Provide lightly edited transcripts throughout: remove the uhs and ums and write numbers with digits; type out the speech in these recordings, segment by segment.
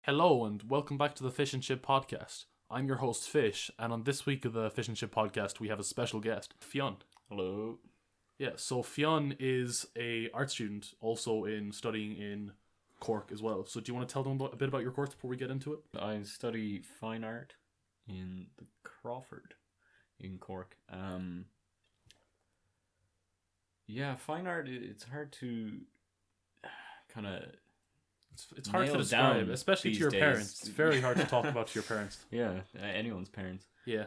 Hello and welcome back to the Fish and Chip podcast. I'm your host Fish, and on this week of the Fish and Chip podcast we have a special guest, Fionn. Hello. Yeah, so Fionn is a art student, also in studying in Cork as well. So do you want to tell them a bit about your course before we get into it? I study fine art in the Crawford in Cork. Fine art, it's hard to kind of It's hard to nail describe, down especially to these your days. parents. It's very hard to talk about to your parents. Yeah, anyone's parents. Yeah.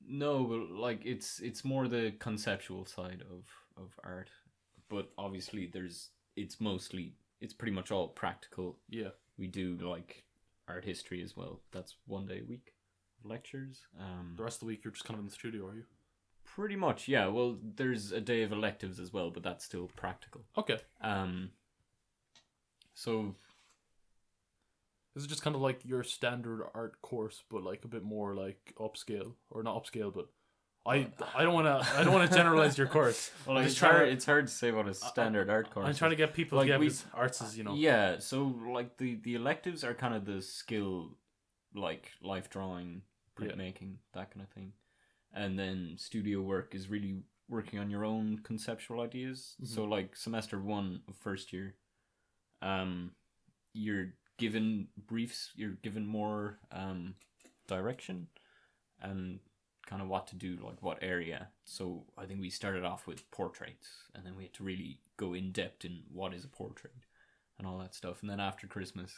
No, but like it's more the conceptual side of art, but obviously it's pretty much all practical. Yeah. We do like art history as well. That's 1 day a week of lectures. The rest of the week you're just kind of in the studio, are you? Pretty much, yeah. Well, there's a day of electives as well, but that's still practical. Okay. So This is just kind of like your standard art course, but like a bit more like upscale, or not upscale, but I don't want to generalize your course. well, it's hard to say what a standard art course. I'm trying to get people Like to get arts as Yeah, so like the electives are kind of the skill, like life drawing, printmaking, that kind of thing, and then studio work is really working on your own conceptual ideas. Mm-hmm. So like semester 1 of first year, you're given briefs, you're given more direction and kind of what to do, like what area. So I think we started off with portraits, and then we had to really go in depth in what is a portrait and all that stuff. And then after Christmas,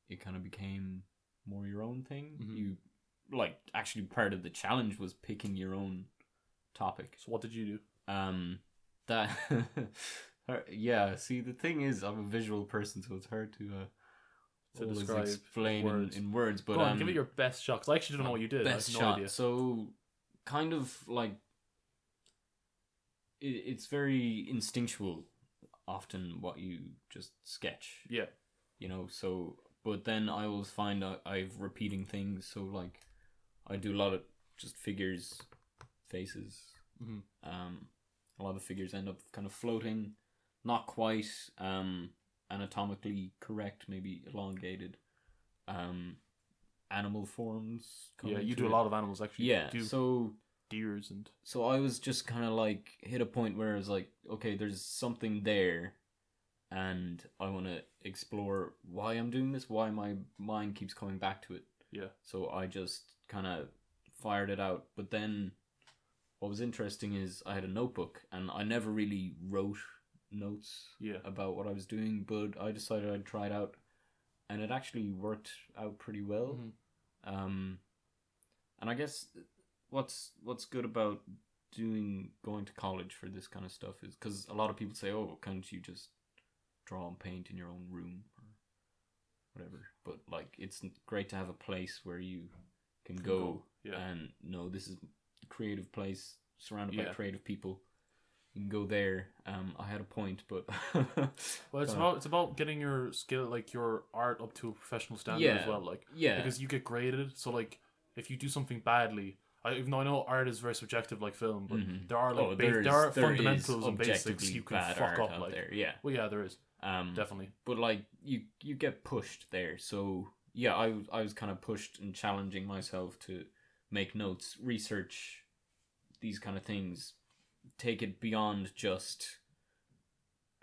it kind of became more your own thing. Mm-hmm. You like actually part of the challenge was picking your own topic. So what did you do? That yeah. See, the thing is, I'm a visual person, so it's hard to always describe explain in words. But go on, give it your best shot. 'Cause I actually don't know what you did. Best I have no shot. idea. So, kind of like it's very instinctual. Often, what you just sketch. Yeah. So but then I always find I've repeating things. So like, I do a lot of just figures, faces. Mm-hmm. A lot of figures end up kind of floating, not quite anatomically correct, maybe elongated. Animal forms. Yeah, you do a lot of animals actually. Yeah, so deers and. So I was just kind of like hit a point where I was like, okay, there's something there, and I want to explore why I'm doing this, why my mind keeps coming back to it. Yeah. So I just kind of fired it out. But then what was interesting is I had a notebook, and I never really wrote notes about what I was doing, but I decided I'd try it out, and it actually worked out pretty well. Mm-hmm. And I guess what's good about going to college for this kind of stuff is because a lot of people say, oh, can't you just draw and paint in your own room or whatever? But like, it's great to have a place where you can go. And know this is a creative place surrounded by creative people. You can go there. I had a point, but well, it's about getting your skill, like your art, up to a professional standard as well. Like, because you get graded. So like, if you do something badly, even though I know art is very subjective, like film, but there are like there are fundamentals and basics you can fuck up. Like, there, well, yeah, there is. Definitely. But like, you get pushed there. So yeah, I was kind of pushed and challenging myself to make notes, research these kind of things, take it beyond just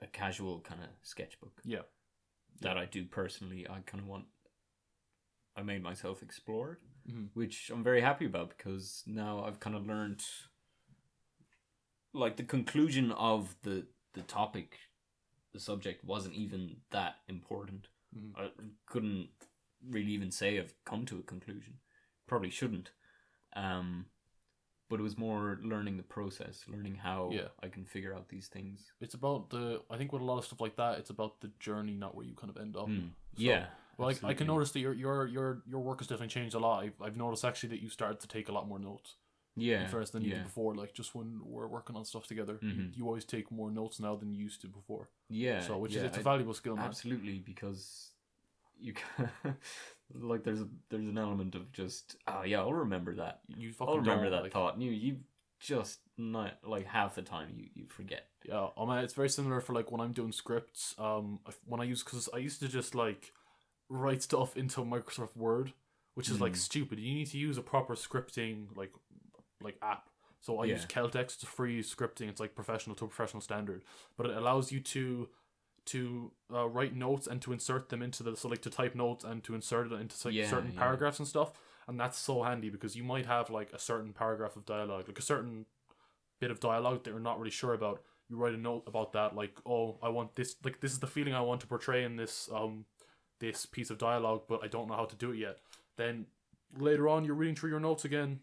a casual kind of sketchbook. Yeah. That I do personally. I made myself explore it, which I'm very happy about, because now I've kind of learned, like, the conclusion of the topic, the subject wasn't even that important. I couldn't really even say I've come to a conclusion. Probably shouldn't. But it was more learning the process, learning how I can figure out these things. It's about I think with a lot of stuff like that, it's about the journey, not where you kind of end up. So, well, I can notice that your work has definitely changed a lot. I've noticed actually that you started to take a lot more notes. First than you did before. Like, just when we're working on stuff together, you always take more notes now than you used to before. So it's a valuable skill, man. Absolutely, because you can, like, there's an element of just, I'll remember that. I'll remember that thought. And you just not, like, half the time you forget. Yeah, it's very similar for like when I'm doing scripts. When because I used to just like write stuff into Microsoft Word, which is like stupid. You need to use a proper scripting like app. So I use Celtex. It's free scripting. It's like professional to professional standard, but it allows you to write notes and to insert them into to type notes and to insert it into certain paragraphs and stuff. And that's so handy because you might have like a certain paragraph of dialogue, like a certain bit of dialogue that you're not really sure about. You write a note about that, like, oh, I want this, like, this is the feeling I want to portray in this this piece of dialogue, but I don't know how to do it yet. Then later on, you're reading through your notes again,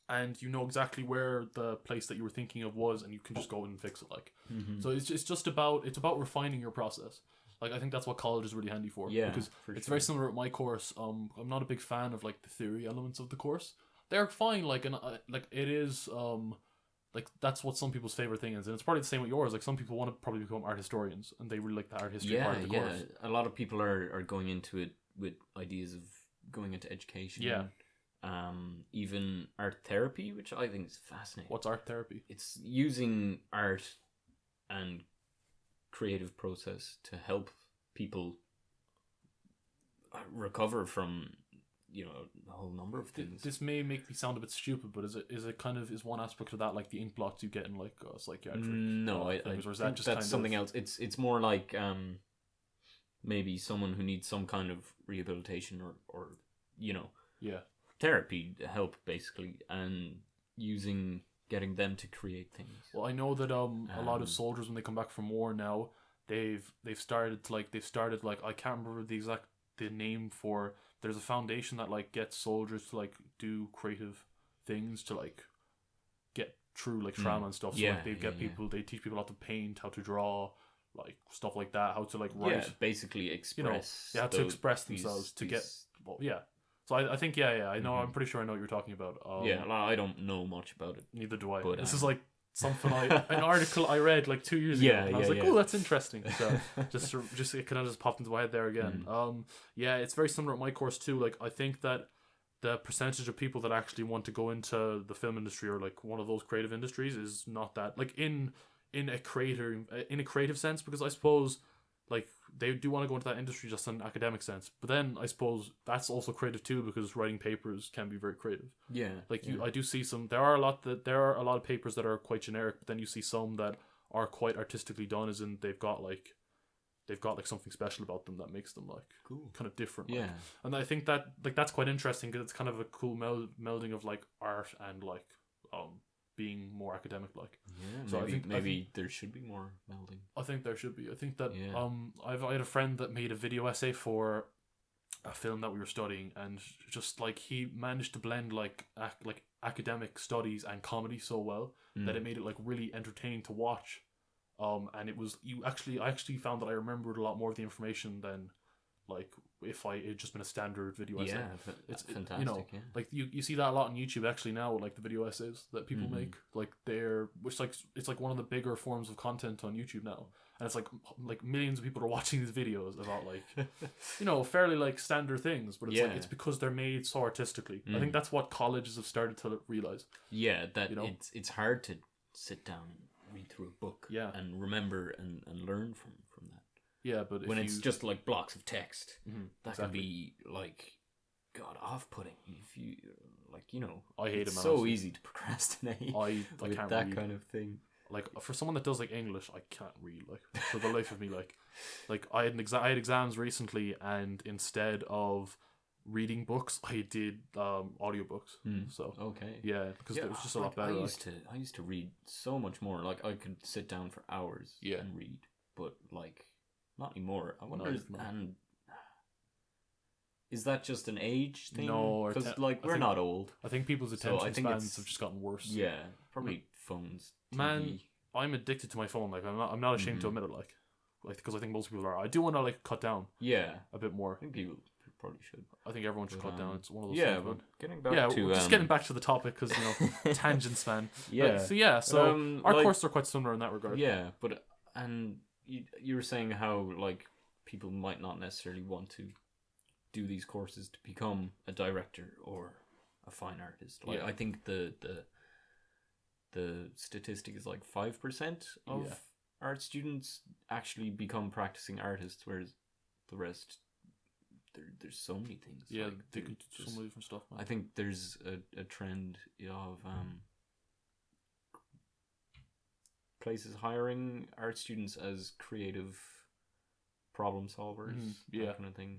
and you know exactly where the place that you were thinking of was, and you can just go and fix it. Like, so it's just about refining your process. Like, I think that's what college is really handy for. Yeah, because it's very similar with my course. I'm not a big fan of like the theory elements of the course. They're fine. Like, and like it is. Like, that's what some people's favorite thing is, and it's probably the same with yours. Like, some people want to probably become art historians, and they really like the art history part of the course. A lot of people are going into it with ideas of going into education. Yeah. Even art therapy, which I think is fascinating. What's art therapy? It's using art and creative process to help people recover from, you know, a whole number of things. This may make me sound a bit stupid, but is one aspect of that like the ink blots you get in like psychiatric? No, I things, or is think that just that's something else. It's more like maybe someone who needs some kind of rehabilitation or you know, therapy help basically, and getting them to create things. Well, I know that a lot of soldiers, when they come back from war now, they've started like I can't remember the name for. There's a foundation that like gets soldiers to like do creative things to like get through like trauma and stuff. So like they teach people how to paint, how to draw, like stuff like that, how to like write. Yeah, basically express. You know, to express themselves to get. Well, yeah. So I think I know. I'm pretty sure I know what you're talking about. I don't know much about it. Neither do I. But, this is like something an article I read like 2 years ago. And I was like, oh, that's interesting. So just it kind of just popped into my head there again. It's very similar to my course too. Like, I think that the percentage of people that actually want to go into the film industry or like one of those creative industries is not that, like, in a creative sense, because I suppose like they do want to go into that industry just in an academic sense, but then I suppose that's also creative too, because writing papers can be very creative. I do see there are a lot of papers that are quite generic, but then you see some that are quite artistically done, as in they've got like something special about them that makes them like cool, kind of different. Like. And I think that like that's quite interesting, because it's kind of a cool melding of like art and like being more academic, like. So I think there should be more melding. I think there should be. I think that I had a friend that made a video essay for a film that we were studying, and just like he managed to blend like academic studies and comedy so well that it made it like really entertaining to watch. And I actually found that I remembered a lot more of the information than like if it had just been a standard video essay. It's fantastic. You know, like you see that a lot on YouTube actually now, like the video essays that people make, like it's like one of the bigger forms of content on YouTube now, and it's like millions of people are watching these videos about like you know, fairly like standard things, but it's like it's because they're made so artistically. I think that's what colleges have started to realize. Yeah, that it's hard to sit down and read through a book and remember and learn from that. Yeah, but when it's just like blocks of text, that can be like, God, off-putting. If you like, you know, I hate it. It's so easy to procrastinate. I can't that read. Kind of thing. Like, for someone that does like English, I can't read. Like, for the life of me, like I had exams recently, and instead of reading books, I did audiobooks. So because it was just a lot better. I used to read so much more. Like, I could sit down for hours and read, but like. Not anymore. I wonder, is that just an age thing? No, because we're not old. I think people's attention spans have just gotten worse. Yeah, probably phones. TV. Man, I'm addicted to my phone. Like, I'm not ashamed to admit it. Like because I think most people are. I do want to like cut down. Yeah, a bit more. I think people probably should. I think everyone should cut down. It's one of those. things, but getting back to just getting back to the topic, because you know tangents, man. So our courses are quite similar in that regard. Yeah, but You were saying how like people might not necessarily want to do these courses to become a director or a fine artist. Like I think the statistic is like 5% of art students actually become practicing artists, whereas the rest there's so many things. Yeah, like, they can do so many different stuff, man. I think there's a trend of places hiring art students as creative problem solvers, that kind of thing.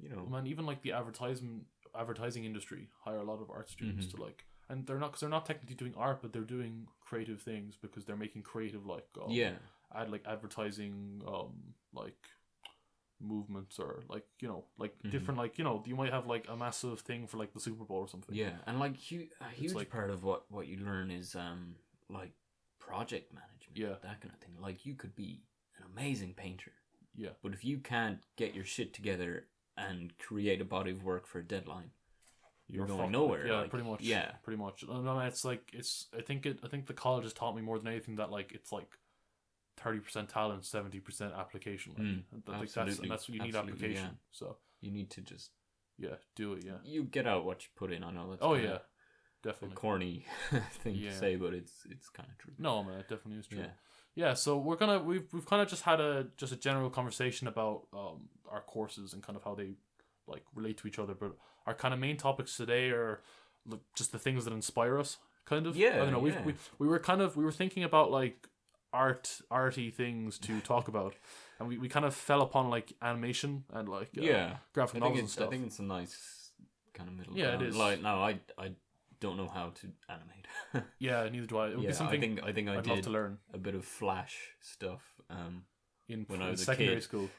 You know, man, even like the advertising industry hire a lot of art students to like, and they're not technically doing art, but they're doing creative things because they're making creative like advertising like movements, or like, you know, like different, like, you know, you might have like a massive thing for like the Super Bowl or something. Yeah, and like a huge like, part of what you learn is like project management, that kind of thing. Like, you could be an amazing painter, but if you can't get your shit together and create a body of work for a deadline, you're going nowhere. Yeah, like, pretty much. Yeah, pretty much. No, it's like I think the college has taught me more than anything that like it's like 30% talent, 70% application. Like, that's what you need, application. Yeah. So you need to just do it. Yeah, you get out what you put in. I know that's definitely a corny thing to say, but it's kind of true. No, man, it definitely is true. Yeah, so we've kind of just had a general conversation about our courses and kind of how they like relate to each other, but our kind of main topics today are just the things that inspire us, kind of. I don't know. We were thinking about like arty things to talk about, and we kind of fell upon like animation and like graphic novels and stuff. I think it's a nice kind of middle ground. It is. Like, no, I don't know how to animate. Yeah, neither do I. It would be something I think I'd love to learn. A bit of Flash stuff when I was secondary a kid. School.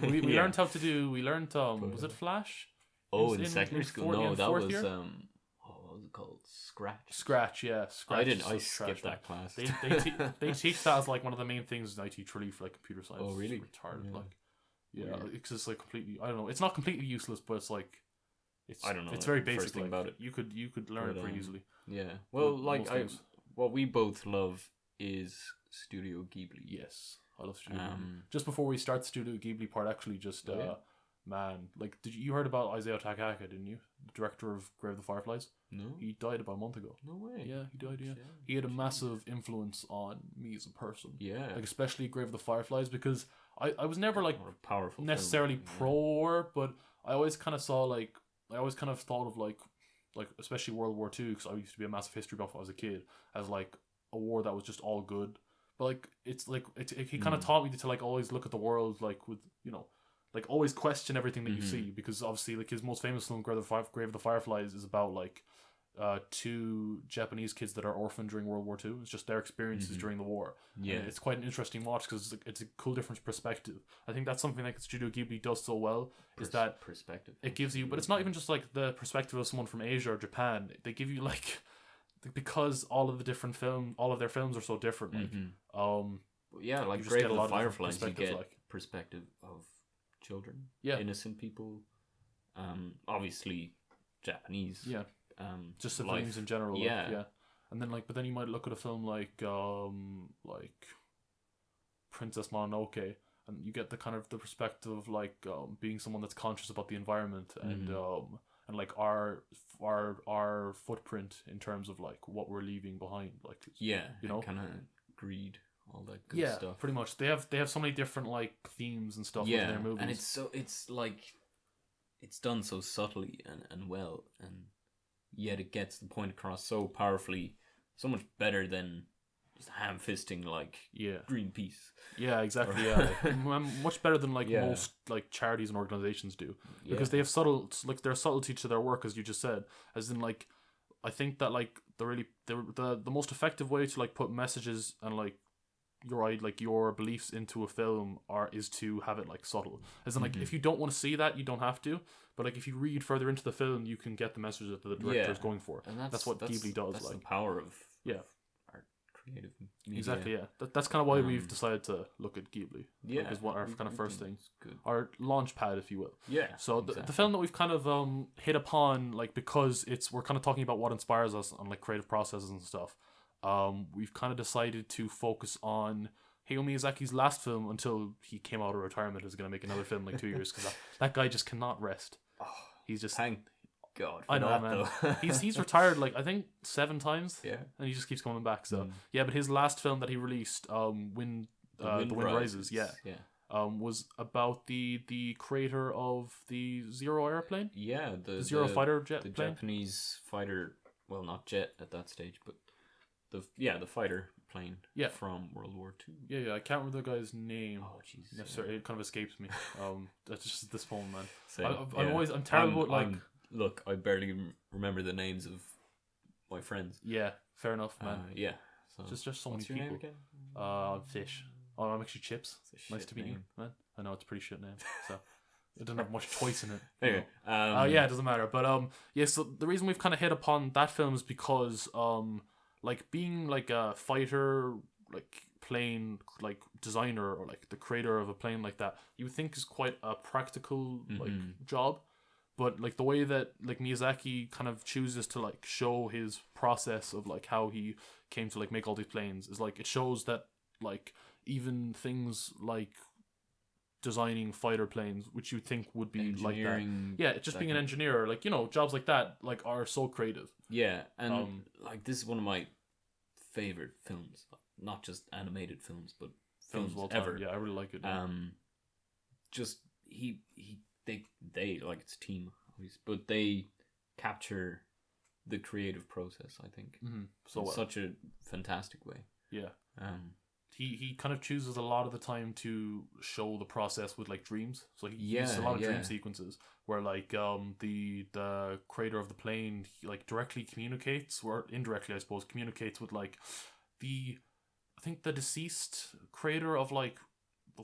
we learned how to do. We learned was it Flash? In secondary school? No, that was what was it called? Scratch. Yeah, Scratch. I skipped that class. They teach that as like one of the main things in IT really for like computer science. Oh, really? It's retarded. It's just like completely. I don't know. It's not completely useless, but it's like. I don't know. It's very basic. First thing about it. You could learn it pretty easily. Yeah. Well, like what we both love is Studio Ghibli. Yes, I love Studio Ghibli. Just before we start the Studio Ghibli part, actually, just man, like, you heard about Isao Takahata, didn't you? The director of Grave of the Fireflies. No. He died about a month ago. No way. Yeah, he died. Yeah. He had a massive influence on me as a person. Yeah. Like, especially Grave of the Fireflies, because I was never like powerful necessarily pro-war, but I always kind of saw like. I always kind of thought of like especially World War II, because I used to be a massive history buff when I was a kid, as like a war that was just all good. But like he kind of taught me to like always look at the world like with, you know, like always question everything that you see, because obviously like his most famous film Grave of the Fireflies is about like two Japanese kids that are orphaned during World War II. It's just their experiences during the war. Yeah, and it's quite an interesting watch because it's a cool different perspective. I think that's something that Studio Ghibli does so well, is that perspective it gives you, but it's not even just like the perspective of someone from Asia or Japan. They give you like, because all of their films are so different. Like like Grave of the Fireflies, you get like perspective of children, innocent people, obviously Japanese, just the films in general, and then like, but then you might look at a film like Princess Mononoke, and you get the kind of the perspective of like being someone that's conscious about the environment and like our footprint in terms of like what we're leaving behind, like you know, kind of greed, all that good stuff. Pretty much. They have so many different like themes and stuff in their movies, and it's like it's done so subtly and well, and yet it gets the point across so powerfully, so much better than just ham-fisting like Greenpeace. Yeah, exactly. Yeah, much better than like most like charities and organizations do, because they have their subtlety to their work, as you just said. As in, like, I think that like the most effective way to like put messages and like your beliefs into a film is to have it like subtle. As in, like, if you don't want to see that, you don't have to. But like, if you read further into the film, you can get the message that the director is going for. And that's what Ghibli does. That's like the power of art, creative media. Exactly. Yeah. That's kind of why we've decided to look at Ghibli. Yeah, like, is what our kind of first thing, our launch pad, if you will. Yeah. So the film that we've kind of hit upon, like, because we're kind of talking about what inspires us on like creative processes and stuff. We've kind of decided to focus on Hayao Miyazaki's last film until he came out of retirement. Is going to make another film in like 2 years, because that guy just cannot rest. He's just, thank God. I know, man. he's retired like I think 7 times. Yeah, and he just keeps coming back. So but his last film that he released, The Wind Rises. Yeah. was about the creator of the Zero airplane. Yeah, the Zero fighter jet the plane. Japanese fighter. Well, not jet at that stage, but the fighter plane. Yeah. From World War II. Yeah. I can't remember the guy's name. Oh, jeez. Necessarily, it kind of escapes me. That's just this moment, man. So, I'm terrible at look, I barely remember the names of my friends. Yeah, fair enough, man. Yeah. So, just so many what's your people. name again? I'm Fish. Oh, I'm actually Chips. Nice to meet you, man. I know it's a pretty shit name, so it doesn't have much choice in it. Anyway, yeah, it doesn't matter. But yeah. So the reason we've kind of hit upon that film is because like being like a fighter, like plane, like designer or like the creator of a plane like that, you would think is quite a practical like job. But like the way that like Miyazaki kind of chooses to like show his process of like how he came to like make all these planes is like it shows that like even things like designing fighter planes, which you think would be like that, yeah, just being an engineer, like, you know, jobs like that like are so creative. Yeah, and like this is one of my favorite films, not just animated films, but films ever. Yeah, I really like it. Just they like it's a team, but they capture the creative process, I think, so in such a fantastic way. Yeah. He kind of chooses a lot of the time to show the process with like dreams. So he uses a lot of dream sequences where like the creator of the plane he, like directly communicates, or indirectly I suppose communicates with like I think the deceased creator of like the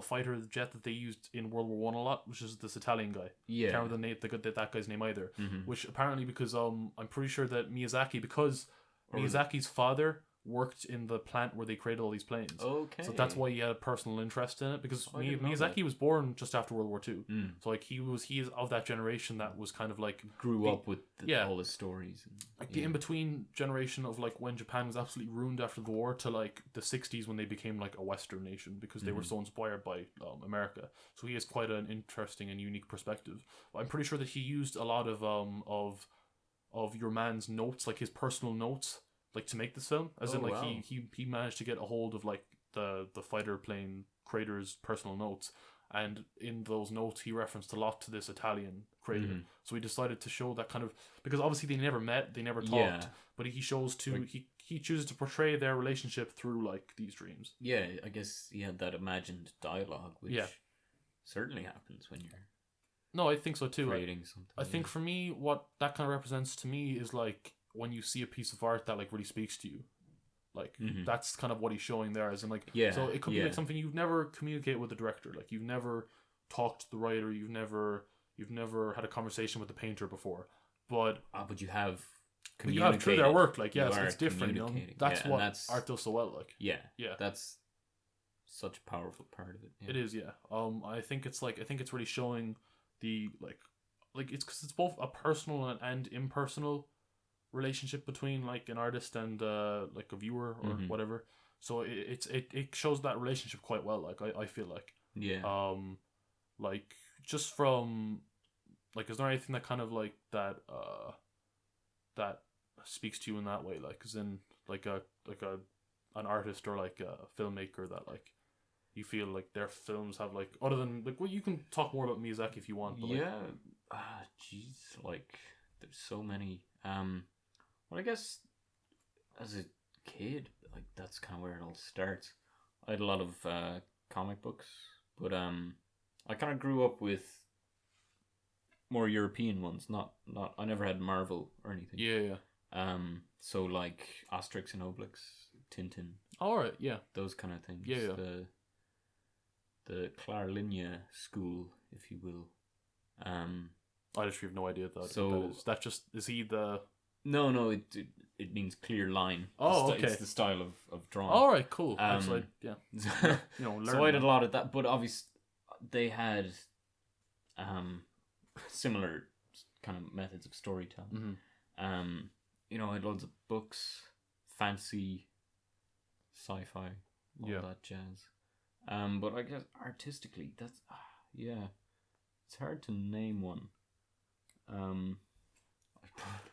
fighter jet that they used in World War I a lot, which is this Italian guy. Yeah, I can't remember that guy's name either. Which apparently because I'm pretty sure that Miyazaki's father worked in the plant where they created all these planes. Okay. So that's why he had a personal interest in it, because Miyazaki was born just after World War II. So like he is of that generation that was kind of like grew up with all the stories. Like the in-between generation of like when Japan was absolutely ruined after the war to like the 60s when they became like a Western nation because they were so inspired by America. So he has quite an interesting and unique perspective. I'm pretty sure that he used a lot of your man's notes, like his personal notes, like to make this film, as in like wow. he managed to get a hold of like the fighter plane creator's personal notes, and in those notes he referenced a lot to this Italian creator. So he decided to show that kind of, because obviously they never met, they never talked, but he shows to like, he chooses to portray their relationship through like these dreams. Yeah, I guess he had that imagined dialogue, which certainly happens when you're no, I think so too. Creating something. I think for me, what that kind of represents to me is like when you see a piece of art that like really speaks to you, like that's kind of what he's showing there, as in like so it could be like something you've never communicated with the director, like you've never talked to the writer, you've never had a conversation with the painter before, but you have through their work, like so it's different, you know? That's what art does so well, like that's such a powerful part of it. It is, I think it's really showing the like it's because it's both a personal and impersonal relationship between like an artist and like a viewer or whatever. So it shows that relationship quite well. Like I feel like like just from like, is there anything that kind of like that that speaks to you in that way? Like, as in like an artist or like a filmmaker that like you feel like their films have like, other than like, well, you can talk more about Miyazaki if you want. But like there's so many. Well, I guess as a kid, like that's kind of where it all starts. I had a lot of comic books, but I kind of grew up with more European ones. Not I never had Marvel or anything. Yeah. So like Asterix and Obelix, Tintin. All right. Yeah. Those kind of things. Yeah. The Klarlinie school, if you will. I literally have no idea that is. Is he the? No, it means clear line. Oh, okay. It's the style of drawing. All right, cool. Actually, yeah. So I did a lot of that, but obviously they had similar kind of methods of storytelling. I had loads of books, fancy, sci-fi, all that jazz. But I guess artistically, that's it's hard to name one.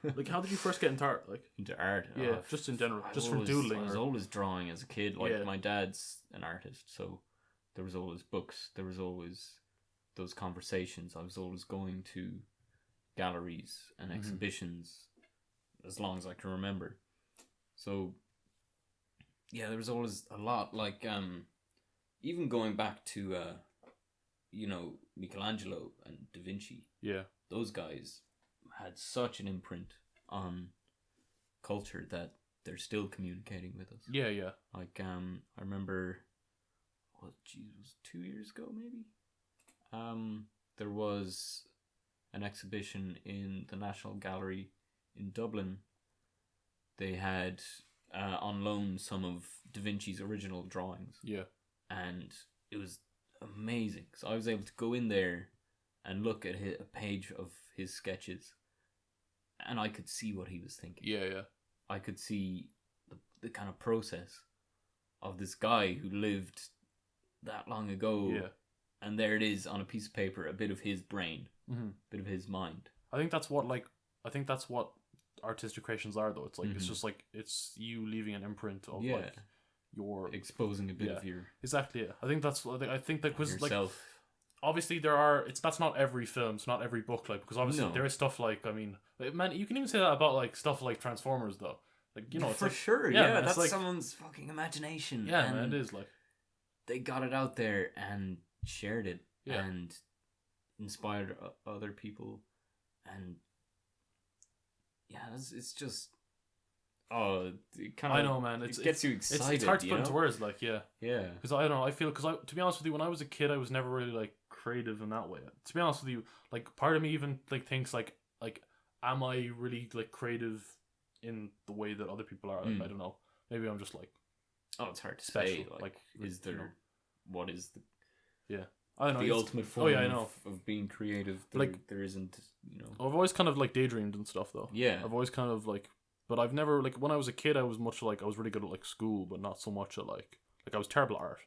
Like, how did you first get into art? Like, into art? Just in general, just from doodling. I was always drawing as a kid. Like, my dad's an artist, so there was always books. There was always those conversations. I was always going to galleries and exhibitions as long as I can remember. So, yeah, there was always a lot. Like, even going back to, Michelangelo and Da Vinci. Yeah. Those guys had such an imprint on culture that they're still communicating with us. Yeah, yeah. Like, I remember, it was 2 years ago, maybe? There was an exhibition in the National Gallery in Dublin. They had on loan some of Da Vinci's original drawings. Yeah. And it was amazing. So I was able to go in there and look at a page of his sketches, and I could see what he was thinking. Yeah, yeah. I could see the kind of process of this guy who lived that long ago. Yeah. And there it is on a piece of paper, a bit of his brain, a bit of his mind. I think that's what artistic creations are, though. It's like it's just like it's you leaving an imprint of like your exposing a bit of your exactly. Yeah, I think that because like yourself. Obviously that's not every film, it's not every book, like, because obviously there is stuff like, I mean, man, you can even say that about like stuff like Transformers, though. Like, you know, it's for like, sure, man, that's like, someone's fucking imagination. Yeah, and man, it is like they got it out there and shared it and inspired other people, and it's just it kind of, I know, man, it gets you excited. It's hard to put into words, like, yeah, because I don't know, I feel, to be honest with you, when I was a kid, I was never really like creative in that way. To be honest with you, like, part of me even like thinks like am I really like creative in the way that other people are? Like, I don't know, maybe I'm just like, it's hard to special. Say. Like, is there, what is the I don't know, the ultimate form of being creative? There isn't, I've always kind of like daydreamed and stuff, though. Yeah, I've always kind of like, but I've never, like, when I was a kid, I was much like, I was really good at like school, but not so much at like I was terrible at art.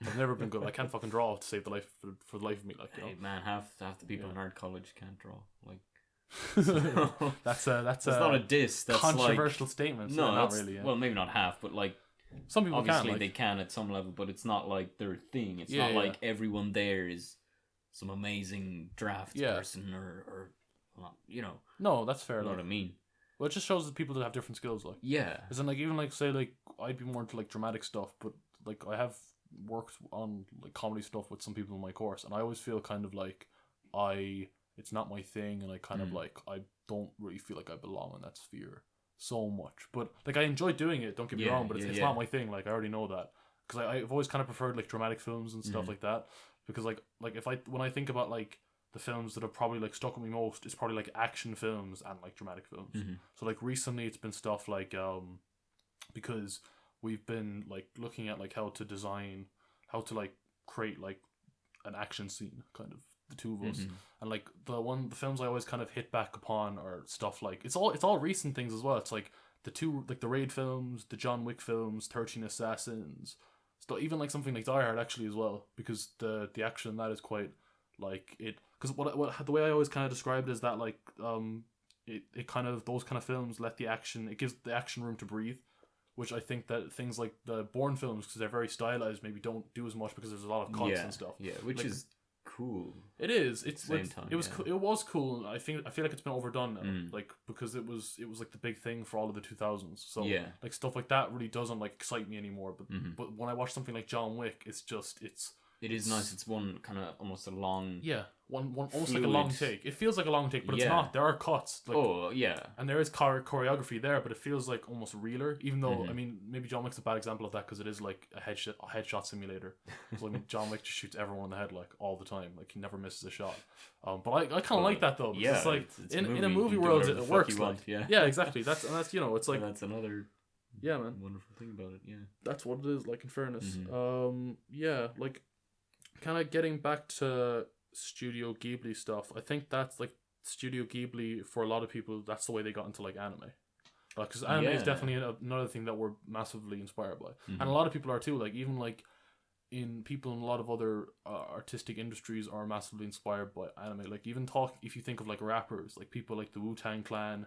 I've never been good. I can't fucking draw to save the life for the life of me. Like, hey, man, half the people in art college can't draw. Like, that's not a diss. That's controversial statement. So no, not really. Yeah. Well, maybe not half, but like some people obviously can, they can at some level, but it's not like their thing. It's not like everyone there is some amazing draft person or No, that's fair. You know what I mean? Well, it just shows that people that have different skills, like. Yeah. As in, like, even like, say, like, I'd be more into like dramatic stuff, but like I have worked on like comedy stuff with some people in my course, and I always feel kind of like it's not my thing, and I kind of like I don't really feel like I belong in that sphere so much. But like I enjoy doing it, don't get me wrong, but it's not my thing. Like I already know that, because I've always kind of preferred like dramatic films and stuff like that, because like when I think about like the films that have probably like stuck with me most, it's probably like action films and like dramatic films. So like recently it's been stuff like because we've been like looking at like how to like create like an action scene, kind of, the two of us, and like the films I always kind of hit back upon are stuff like it's all recent things as well. It's like the Raid films, the John Wick films, 13 Assassins, so even like something like Die Hard actually as well, because the action in that is quite like it, because what the way I always kind of describe it is that like it kind of, those kind of films let the action, it gives the action room to breathe, which I think that things like the Bourne films, because they're very stylized, maybe don't do as much because there's a lot of cuts and stuff. Yeah, which is cool. It is. It's same time, it was it was cool. I feel like it's been overdone now, like, because it was like the big thing for all of the 2000s. So like stuff like that really doesn't like excite me anymore. But when I watch something like John Wick, it is nice. It's one kind of almost a long one almost like a long take. It feels like a long take, but it's not. There are cuts. Like, and there is choreography there, but it feels like almost realer. Even though I mean, maybe John Wick's a bad example of that, because it is like a headshot simulator. So I mean, John Wick just shoots everyone in the head like all the time. Like he never misses a shot. But I kind of like that though, because it's like it's in a movie world it works. Like, exactly. That's it's like that's another man, wonderful thing about it. Yeah, that's what it is. Like, in fairness, like, kind of getting back to Studio Ghibli stuff, I think that's like Studio Ghibli, for a lot of people, that's the way they got into like anime, because anime is definitely another thing that we're massively inspired by, and a lot of people are too. Like even like people in a lot of other artistic industries are massively inspired by anime. Like even if you think of like rappers, like people like the Wu-Tang Clan,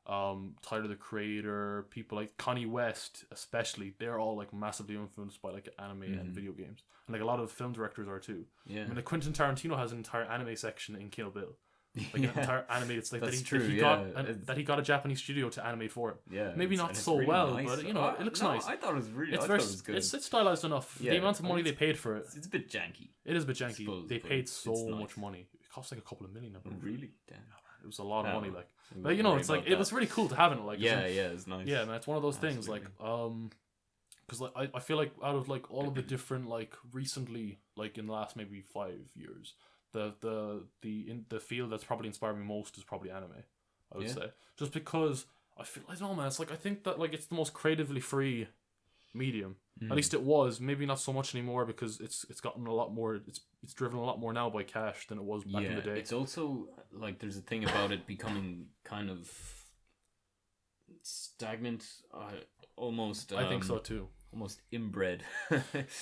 Tyler the Creator, people like Kanye West, especially, they're all like massively influenced by like anime and video games, and like a lot of film directors are too. Yeah, I mean, like Quentin Tarantino has an entire anime section in Kill Bill, like an entire animated. Like that's that he got a Japanese studio to animate for it. Yeah, maybe not so really well, nice. but you know, it looks nice. I thought it was really. It's I thought it was good. It's stylized enough. Yeah, the amount of money they paid for it, it's a bit janky. It is a bit janky. Suppose, they paid so nice. much money. It cost like a couple of million. Really? Damn. It was a lot of money, like. But you know, it's like it was really cool to have it. Like, it's nice. Yeah, man, it's one of those things. Like, because like I feel like out of like all of the different like recently, like in the last maybe 5 years, the field that's probably inspired me most is probably anime. I would say, just because I don't know, man. It's like I think that like it's the most creatively free medium. At least it was. Maybe not so much anymore because it's gotten a lot more. It's driven a lot more now by cash than it was back in the day. It's also like there's a thing about it becoming kind of stagnant, almost. I think so too. Almost inbred,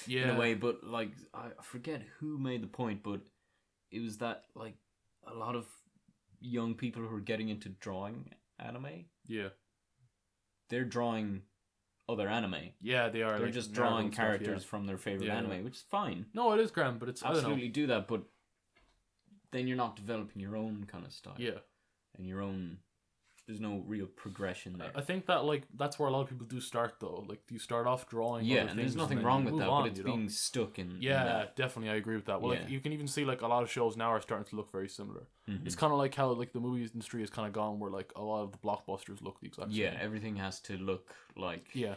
in a way. But like I forget who made the point, but it was that like a lot of young people who are getting into drawing anime. Yeah, they're drawing other anime. Yeah, they are. They're like, just drawing characters from their favorite anime, which is fine. No, it is grand, but it's absolutely do that. But then you're not developing your own kind of style. Yeah, and your own. There's no real progression there. I think that like that's where a lot of people do start though. Like you start off drawing. Yeah, and there's nothing wrong with that, but it's being stuck in. Yeah, definitely, I agree with that. Well, like you can even see like a lot of shows now are starting to look very similar. It's kind of like how like the movie industry has kind of gone where like a lot of the blockbusters look the exact same. Yeah, everything has to look like. Yeah.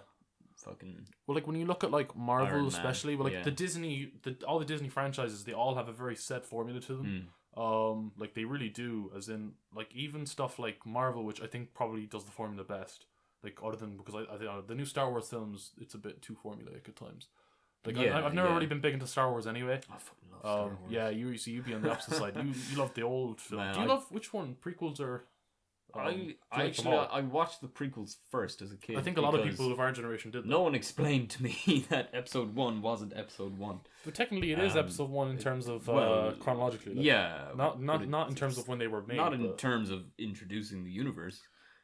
Fucking. Well, like when you look at like Marvel, especially, well, like all the Disney franchises, they all have a very set formula to them. Like they really do, as in like even stuff like Marvel, which I think probably does the formula best. Like other than because I think the new Star Wars films, it's a bit too formulaic at times. Like I've never really been big into Star Wars anyway. I fucking love Star Wars. Yeah, you be on the opposite side. You love the old film. Man, do you love which one? Prequels or? I watched the prequels first as a kid. I think a lot of people of our generation did that. No one explained to me that episode 1 wasn't episode 1. But technically it is episode 1 in terms of chronologically. Like, yeah. Not in terms of when they were made. Not in terms of introducing the universe.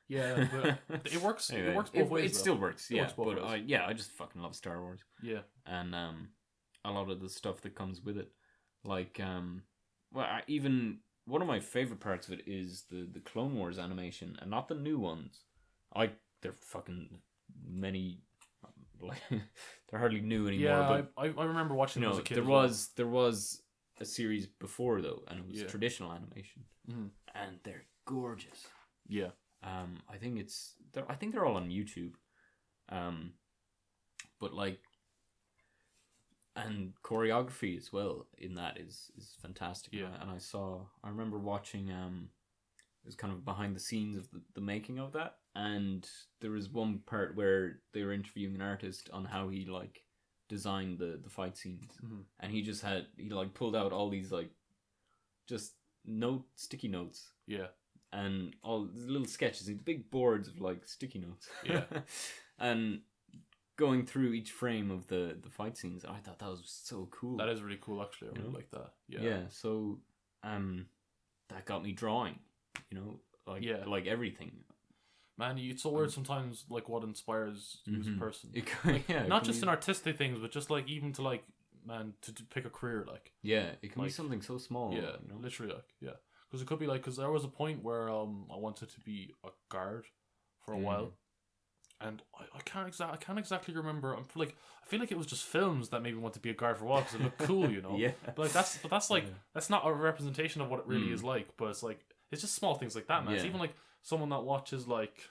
Yeah, but it works. Anyway, it works both ways. It still works. Yeah, but I just fucking love Star Wars. Yeah, and a lot of the stuff that comes with it, like even one of my favorite parts of it is the Clone Wars animation, and not the new ones. They're fucking many. Like, they're hardly new anymore. Yeah, but, I remember watching them as a kid. There was a series before though, and it was traditional animation, and they're gorgeous. Yeah. I think they're all on YouTube. But like, and choreography as well in that is fantastic. Yeah. And I remember watching it was kind of behind the scenes of the making of that, and there was one part where they were interviewing an artist on how he like designed the fight scenes, and he like pulled out all these like just sticky notes. Yeah. And all the little sketches, these big boards of like sticky notes. Yeah. And going through each frame of the fight scenes, I thought that was so cool. That is really cool, actually. I really like that. Yeah. Yeah. So, that got me drawing. You know, like everything. Man, it's so weird sometimes, like what inspires you as a person. Not just in artistic things, but just like even to like, man, to pick a career, like. Yeah, it can be something so small. Yeah, you know? literally, like, yeah. Because it could be like, because there was a point where I wanted to be a guard for a while, and I can't exactly remember. I feel like it was just films that made me want to be a guard for a while because it looked cool, you know. Yeah. But that's like that's not a representation of what it really is like. But it's just small things like that, man. It's even like someone that watches like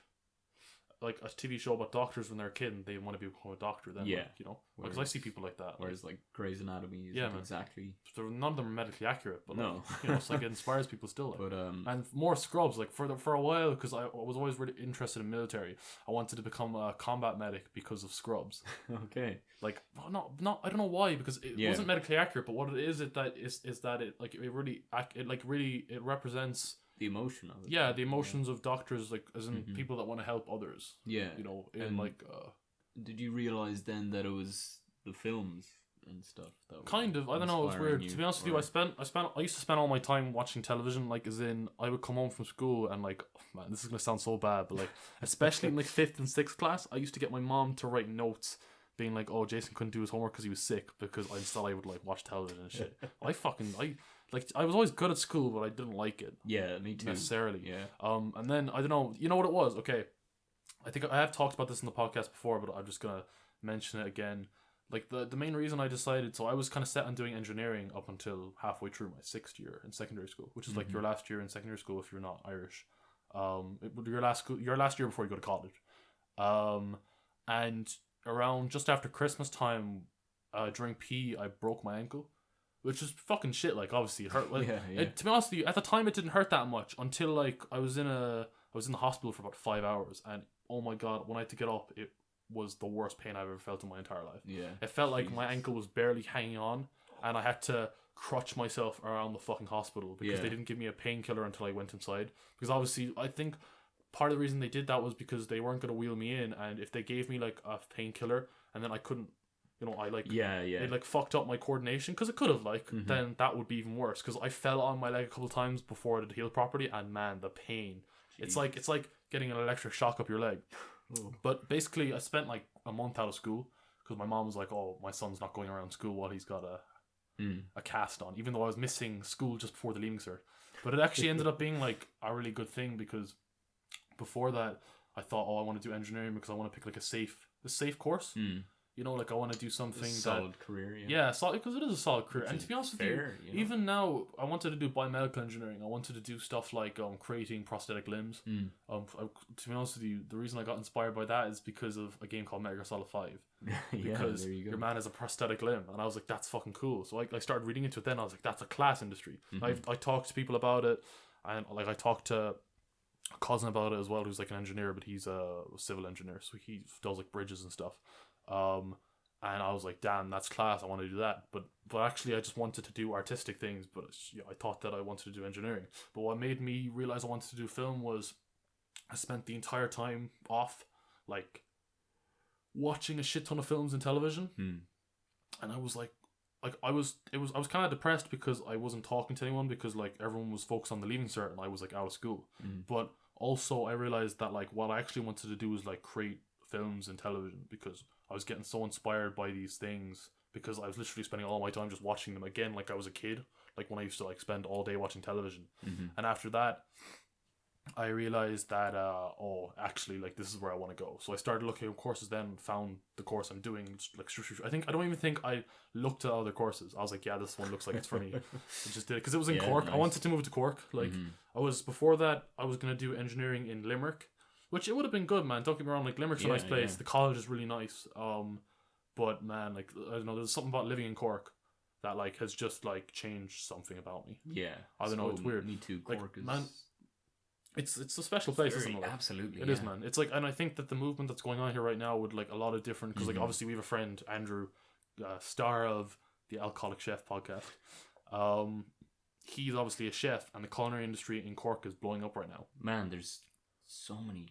a TV show about doctors when they're a kid and they want to become a doctor. Then, like, you know, because I see people like that. Whereas like Grey's Anatomy is exactly. None of them are medically accurate, but no, you know, it's like it inspires people still. Like. But and more Scrubs, like for a while, because I was always really interested in military. I wanted to become a combat medic because of Scrubs. Okay. Like not I don't know why, because it wasn't medically accurate, but what it is that it represents the emotion of it. Yeah, the emotions of doctors, like as in people that want to help others. Yeah. You know, in like. Did you realize then that it was the films and stuff. That kind of. I don't know. It's weird. To be honest with you, I used to spend all my time watching television. Like, as in, I would come home from school and like, oh, man, this is gonna sound so bad, but like, especially in like 5th and 6th class, I used to get my mom to write notes, being like, "Oh, Jason couldn't do his homework because he was sick," because I would like watch television and shit. I was always good at school, but I didn't like it. Yeah, me too. Necessarily. Yeah. And then I don't know. You know what it was? Okay, I think I have talked about this in the podcast before, but I'm just gonna mention it again. Like the main reason I decided, so I was kind of set on doing engineering up until halfway through my 6th year in secondary school, which is like your last year in secondary school if you're not Irish. Your last year before you go to college. And around just after Christmas time, during PE, I broke my ankle, which is fucking shit. Like, obviously it hurt. Like, to be honest with you, at the time it didn't hurt that much until like I was in the hospital for about 5 hours, and oh my god, when I had to get up, it was the worst pain I've ever felt in my entire life. Yeah. It felt like my ankle was barely hanging on, and I had to crutch myself around the fucking hospital because they didn't give me a painkiller until I went inside. Because obviously, I think part of the reason they did that was because they weren't going to wheel me in, and if they gave me like a painkiller and then I couldn't, it like fucked up my coordination, because it could have then that would be even worse, because I fell on my leg a couple of times before it had healed properly, and man, the pain. Jeez. It's like getting an electric shock up your leg. Ooh. But basically, I spent like a month out of school because my mom was like, "Oh, my son's not going around school while he's got a cast on," even though I was missing school just before the leaving cert. But it actually ended up being like a really good thing, because before that, I thought, "Oh, I want to do engineering because I want to pick like a safe course." You know, like I want to do something solid career. Solid, because it is a solid career. And to be honest with you, even now, I wanted to do biomedical engineering. I wanted to do stuff like creating prosthetic limbs. To be honest with you, the reason I got inspired by that is because of a game called Metal Gear Solid 5. Because your man has a prosthetic limb, and I was like, that's fucking cool. So I started reading into it. Then I was like, that's a class industry. I talked to people about it, and like I talked to a cousin about it as well, who's like an engineer, but he's a civil engineer, so he does like bridges and stuff. And I was like, damn, that's class, I want to do that. But actually I just wanted to do artistic things, but I thought that I wanted to do engineering. But what made me realize I wanted to do film was I spent the entire time off like watching a shit ton of films and television. And I was like I was kind of depressed because I wasn't talking to anyone, because like everyone was focused on the leaving cert and I was like out of school. But also I realized that like what I actually wanted to do was like create films and television, because I was getting so inspired by these things, because I was literally spending all my time just watching them again like I was a kid, like when I used to like spend all day watching television. And after that I realized that actually like this is where I want to go. So I started looking at courses, then found the course I'm doing. Like I don't even think I looked at other courses. I was like, yeah, this one looks like it's for me. I just did it because it was in Cork. Nice. I wanted to move to Cork. Like before that I was gonna do engineering in Limerick, which it would have been good, man. Don't get me wrong, like Limerick's a nice place. The college is really nice. But man, like I don't know, there's something about living in Cork that like has just like changed something about me. Yeah. I don't know, it's weird. Me too. Cork is, man, it's a special place, isn't it? Absolutely. It is, man. It's like, and I think that the movement that's going on here right now with like a lot of different, because like obviously we have a friend, Andrew, star of the Alcoholic Chef podcast. He's obviously a chef, and the culinary industry in Cork is blowing up right now. Man, there's so many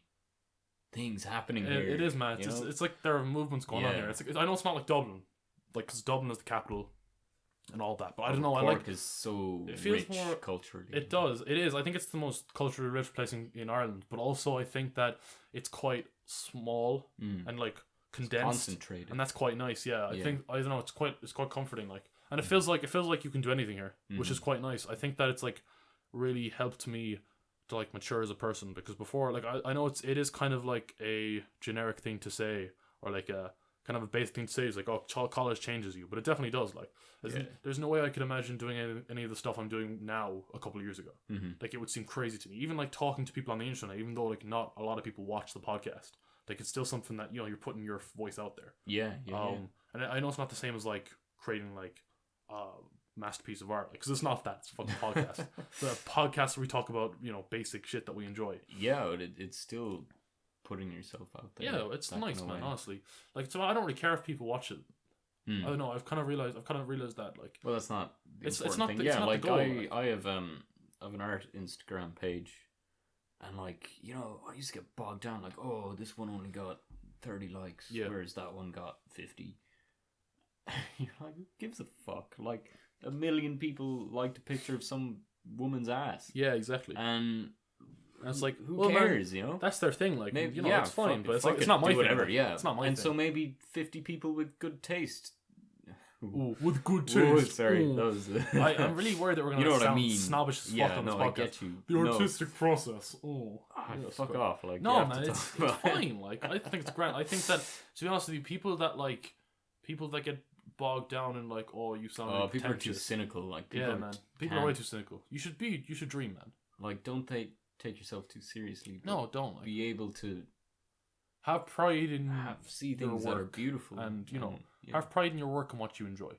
things happening here. It is, man. It's like there are movements going on here. It's like, I know it's not like Dublin, like because Dublin is the capital and all that, but I don't know. Cork is so it feels rich more culturally. It does. It is. I think it's the most culturally rich place in Ireland, but also I think that it's quite small and like condensed, concentrated, and that's quite nice. Yeah, I think I don't know. It's quite comforting. Like, and it feels like you can do anything here, which is quite nice. I think that it's like really helped me to like mature as a person, because before, like I know it is kind of like a generic thing to say, or like a kind of a basic thing to say, is like, oh, college changes you, but it definitely does. Like there's no way I could imagine doing any of the stuff I'm doing now a couple of years ago. Like it would seem crazy to me, even like talking to people on the internet, even though like not a lot of people watch the podcast. Like it's still something that, you know, you're putting your voice out there. And I know it's not the same as like creating like masterpiece of art, because it's not that. It's a fucking podcast. It's a podcast where we talk about, you know, basic shit that we enjoy. It's still putting yourself out there. It's nice, man. Honestly, like, so I don't really care if people watch it. I don't know. I've kind of realized that, like, well, that's not the it's important not thing. The, it's not like the goal, I have an art Instagram page, and like, you know, I used to get bogged down like, oh, this one only got 30 likes, whereas that one got 50. You're like, who gives a fuck? Like, 1 million people liked a picture of some woman's ass. Yeah, exactly. And it's like, who cares, you know? That's their thing. Like, maybe, you know, it's fine, but it's like, it's not my thing. Whatever, like, yeah. It's not my and thing. so maybe 50 people with good taste. Ooh, with good taste. Oh, sorry, that was. I'm really worried that we're gonna sound snobbish as fuck on this podcast. I get you. The artistic process. Oh, fuck off! Like, no, man, it's fine. Like, I think it's grand. I think that, to be honest with you, people that get bogged down in like, oh, you sound. Like people are too cynical. Like, people man, people are way too cynical. You should dream, man. Like, don't take yourself too seriously. No, don't. Like, be able to have pride in see things that are beautiful, and have pride in your work and what you enjoy.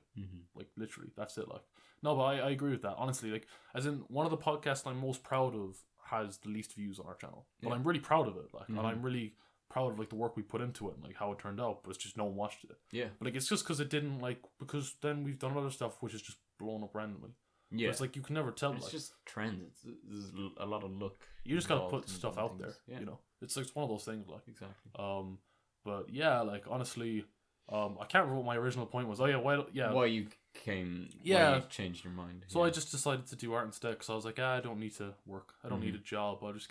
Like, literally, that's it. Like, no, but I agree with that. Honestly, like, as in, one of the podcasts I'm most proud of has the least views on our channel, but I'm really proud of it. Like, and I'm really proud of like the work we put into it and like how it turned out. But it's just no one watched it. Yeah, but like, it's just because it didn't because then we've done other stuff which is just blown up randomly. Yeah, but it's like you can never tell. It's like, just trends. There's a lot of luck. You just gotta put stuff out there. Yeah. You know, it's one of those things. Like, exactly. But yeah, like, honestly, I can't remember what my original point was. Oh yeah, why you came? Yeah, why you changed your mind. So I just decided to do art instead because I was like, I don't need to work. I don't need a job. I'm just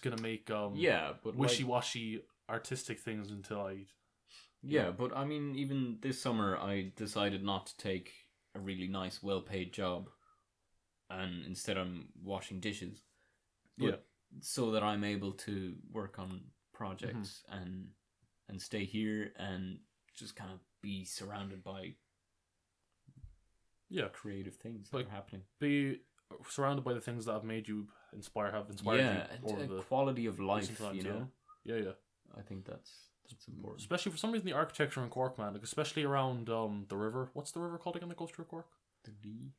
gonna make but wishy-washy artistic things until I. Yeah, but I mean, even this summer, I decided not to take a really nice, well-paid job, and instead I'm washing dishes. But so that I'm able to work on projects and stay here and just kind of be surrounded by creative things that are happening. Be surrounded by the things that have made you have inspired you. Yeah, a quality of life, times, you know? Yeah. I think that's important. Especially for some reason, the architecture in Cork, man. Like, especially around the river. What's the river called again that goes through Cork? The Lee.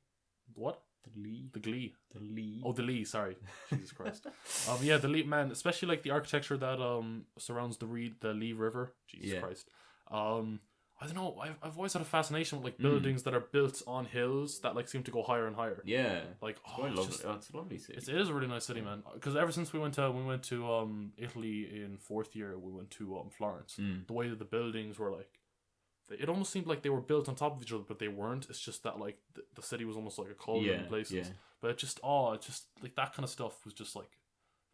What? The Lee. The Glee. The Lee. Oh, the Lee. Sorry, Jesus Christ. The Lee, man. Especially like the architecture that surrounds the Lee River. Jesus Christ. I don't know. I've always had a fascination with like buildings that are built on hills that like seem to go higher and higher. Yeah. Like, it's a lovely city. It is a really nice city, man. Because ever since we went to Italy in fourth year, we went to Florence. The way that the buildings were like. It almost seemed like they were built on top of each other, but they weren't. It's just that like the city was almost like a cauldron in places. Yeah. But it just like that kind of stuff was just like,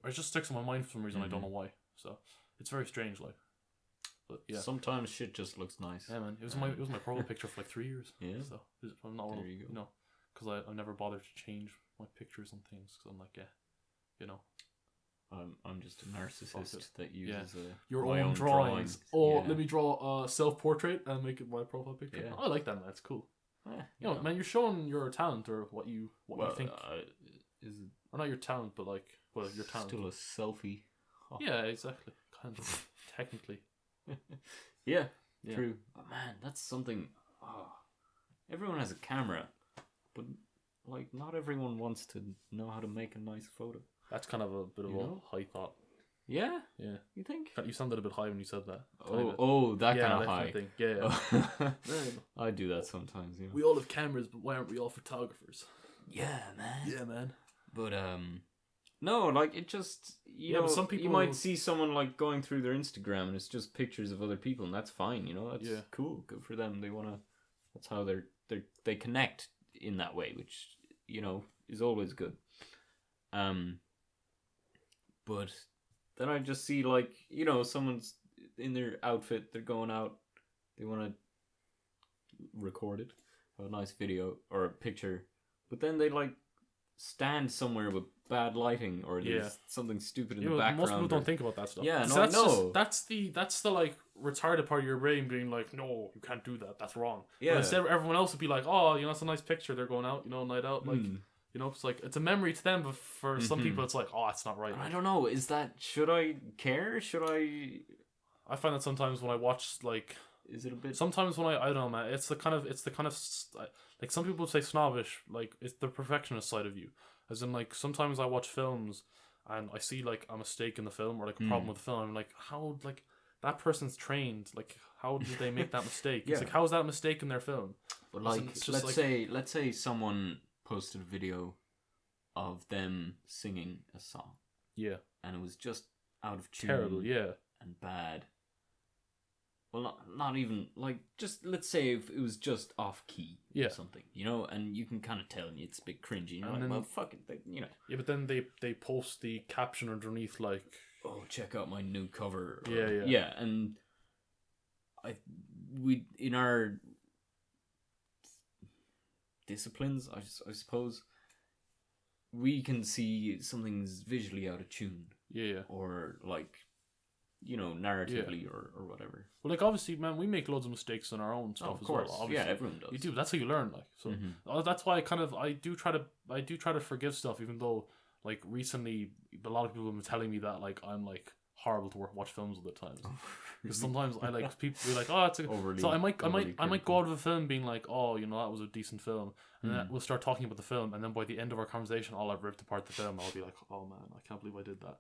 it just sticks in my mind for some reason. I don't know why. So it's very strange, like. But yeah. Sometimes shit just looks nice. Yeah, man. It was my profile picture for like 3 years. Yeah. So I'm not. There you go. Because I never bothered to change my pictures and things. Because I'm like, I'm just a narcissist that uses your own drawings. Let me draw a self-portrait and make it my profile picture. Yeah. I like that, man. It's cool. Man, you're showing your talent or what you think. Is it? Or not your talent, but like, your talent. Still a selfie. Oh. Yeah, exactly. Kind of, technically. Yeah, true. Oh, man, that's something. Everyone has a camera, but like, not everyone wants to know how to make a nice photo. That's kind of a bit of a high thought. Yeah? Yeah. You think? You sounded a bit high when you said that. That kind of high. Kind of thing. Yeah. I do that sometimes, We all have cameras, but why aren't we all photographers? Yeah, man. Yeah, man. But, no, like, it just, you know, some people, you might see someone, like, going through their Instagram and it's just pictures of other people, and that's fine, you know? That's cool. Good for them. They want to, that's how they connect in that way, which, you know, is always good. But then I just see, like, you know, someone's in their outfit, they're going out, they want to record it, have a nice video or a picture, but then they, like, stand somewhere with bad lighting or there's something stupid in the background. Most people don't think about that stuff. Yeah, that's the like retarded part of your brain being like, no, you can't do that. That's wrong. Yeah. But instead, everyone else would be like, oh, you know, it's a nice picture. They're going out, you know, night out, like. You know, it's like, it's a memory to them, but for some people it's like, oh, it's not right. I don't know, should I care? I find that sometimes when I watch, like... Is it a bit... Sometimes when I don't know, man, it's the kind of, like, some people say snobbish, like, it's the perfectionist side of you. As in, like, sometimes I watch films and I see, like, a mistake in the film or, like, a problem with the film. I'm like, how, like, that person's trained, like, how did they make that mistake? It's like, how is that a mistake in their film? But, like, let's say someone posted a video of them singing a song. Yeah. And it was just out of tune. Terrible, yeah. And bad. well, not even like, just let's say if it was just off key or something, you know, and you can kind of tell it's a bit cringy. You're like, well, fuck it, you know. Yeah, but then they post the caption underneath like, oh, check out my new cover. Yeah, and we in our disciplines, I suppose, we can see something's visually out of tune. Yeah. Or like, you know, narratively or whatever. Well, like, obviously, man, we make loads of mistakes in our own stuff as well. Obviously. Yeah, everyone does. You do. That's how you learn. Like, so that's why I do try to forgive stuff, even though like recently a lot of people have been telling me that like I'm like horrible to watch films all the time. Because sometimes I like people be like, oh, it's a... overly, so I might go out of a film being like, oh, you know, that was a decent film, and then we'll start talking about the film, and then by the end of our conversation, I'll have ripped apart the film. I'll be like, oh man, I can't believe I did that.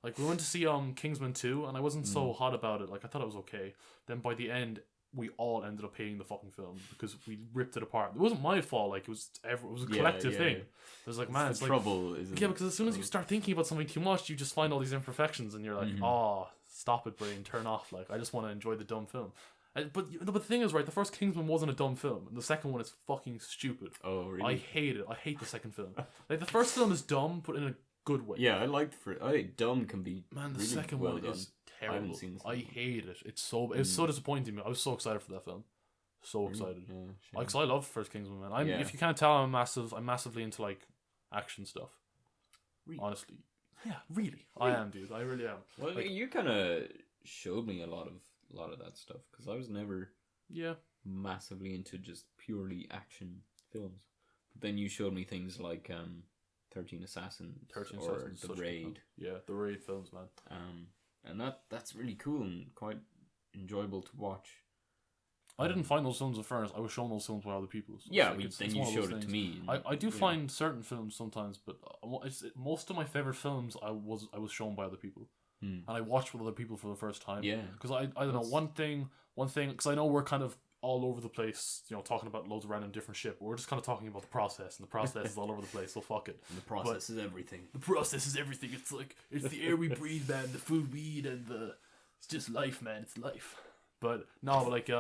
Like, we went to see Kingsman 2, and I wasn't so hot about it. Like, I thought it was okay. Then by the end, we all ended up hating the fucking film because we ripped it apart. It wasn't my fault. Like, it was a collective thing. It was like, man, it's like trouble. Isn't yeah, because as soon as you start thinking about something too much, you just find all these imperfections, and you're like, oh, stop it, brain, turn off. Like, I just want to enjoy the dumb film. But the thing is, right, the first Kingsman wasn't a dumb film, and the second one is fucking stupid. Oh, really? I hate it. I hate the second film. Like, the first film is dumb, but in a good way. Yeah, I liked I think dumb can be man. The really second well one done. is terrible. I haven't seen the second one. hate it. It was so disappointing me. I was so excited for that film. So excited. Yeah, Like, so I love First Kingsman, man. If you can't tell, I'm massively into like action stuff. Really? Honestly, yeah, really, I am, dude. I really am. Well, like, you kind of showed me a lot of that stuff because I was never massively into just purely action films. But then you showed me things like 13 Assassins or The Raid. Yeah, the Raid films, man. And that's really cool and quite enjoyable to watch. I didn't find those films at first. I was shown those films by other people. So then you showed it to me. I do find certain films sometimes, but most of my favorite films I was shown by other people, and I watched with other people for the first time. Yeah, because I don't know one thing because I know we're kind of all over the place, you know, talking about loads of random different shit. But we're just kind of talking about the process, and the process is all over the place. So fuck it. And the process is everything. The process is everything. It's like it's the air we breathe, man. The food we eat, and it's just life, man. It's life. But no, but like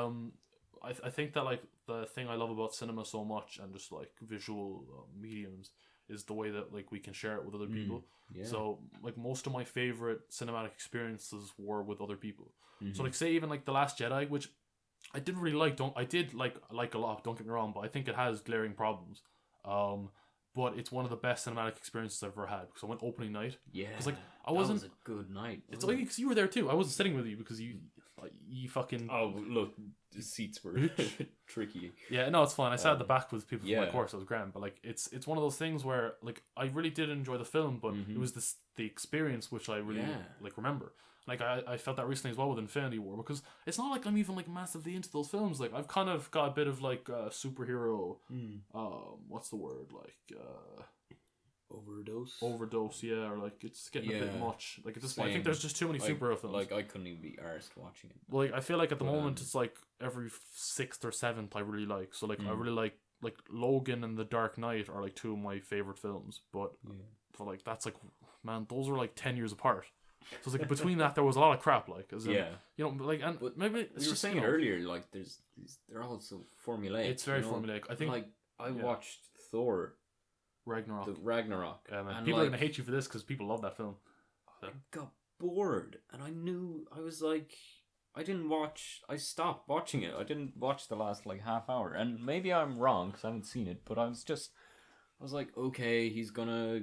I think that like the thing I love about cinema so much and just like visual mediums is the way that like we can share it with other people. Yeah. So like most of my favorite cinematic experiences were with other people. So like say even like The Last Jedi, which I didn't really like. I did like a lot. Don't get me wrong, but I think it has glaring problems. But it's one of the best cinematic experiences I've ever had because I went opening night. Yeah, because like I wasn't. That was a good night. It's like because you were there too. I wasn't sitting with you because you fucking. Oh look, the seats were tricky. Yeah, no, it's fine. I sat at the back with people from my course. It was grand, but like it's one of those things where like I really did enjoy the film, but it was the experience which I really like remember. Like I felt that recently as well with Infinity War because it's not like I'm even like massively into those films. Like I've kind of got a bit of like superhero. What's the word like? Overdose, yeah, or like it's getting a bit much. Like at this point, I think there's just too many superhero films. Like I couldn't even be arsed watching it. Well, like I feel like at the moment it's like every 6th or 7th I really like. So like I really like Logan and The Dark Knight are like two of my favorite films. But for like that's like man, those are like 10 years apart. So it's like between that there was a lot of crap. Like as in, you know, like and but maybe it's you were just saying earlier like they're all so formulaic. It's very formulaic. I think like I watched Thor. Ragnarok. The Ragnarok. Yeah, man. People are gonna hate you for this because people love that film. I got bored, and I was like, I stopped watching it. I didn't watch the last like half hour, and maybe I'm wrong because I haven't seen it. But I was like, okay, he's gonna,